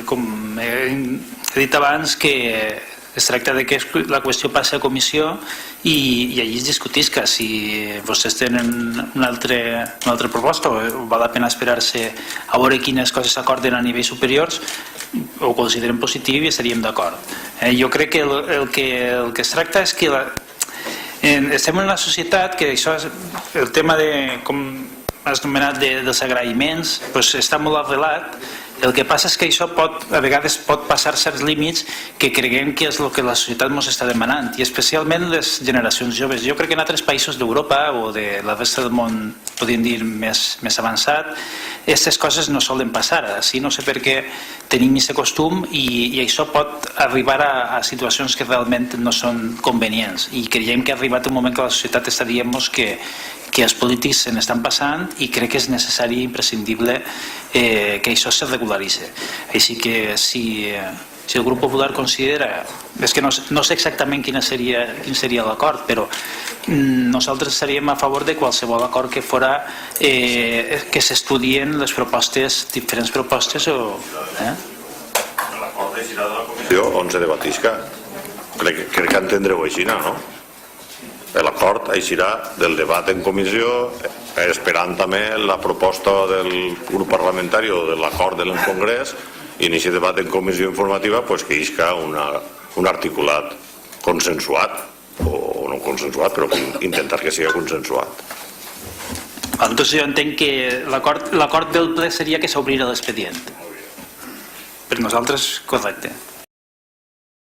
com he dit abans, que es tracta de que la qüestió passi a comissió i allí es discutisca. Si vostès tenen una altra proposta o val la pena esperar-se a veure quines coses s'acorden a nivells superiors, ho considerem positiu i estaríem d'acord. Jo crec que el que es tracta és que estem en una societat que això és el tema de, com has anomenat, dels agraïments, està molt arrelat. El que passa és que això a vegades pot passar certs límits que creguem que és el que la societat ens està demanant, i especialment les generacions joves. Jo crec que en altres països d'Europa o de la resta del món, podríem dir, més avançat, aquestes coses no solen passar. Així no sé per què tenim aquest costum i això pot arribar a situacions que realment no són convenients, i creiem que ha arribat un moment que la societat està dient-nos que els polítics se n'estan passant, i crec que és necessari i imprescindible que això se regularitzi. Així que si el grup popular considera, és que no sé exactament quin seria l'acord, però nosaltres estaríem a favor de qualsevol acord que fora que s'estudien les propostes, diferents propostes. L'acord eixirà de la comissió on se debatisca. Crec que entendreu així, no? L'acord eixirà del debat en comissió, esperant també la proposta del grup parlamentari o de l'acord del Congrés, i en aquest debat en comissió informativa que isca un articulat consensuat, o no consensuat, però intentar que sigui consensuat. Entonces jo entenc que l'acord del ple seria que s'obrira l'expedient. Per nosaltres, correcte.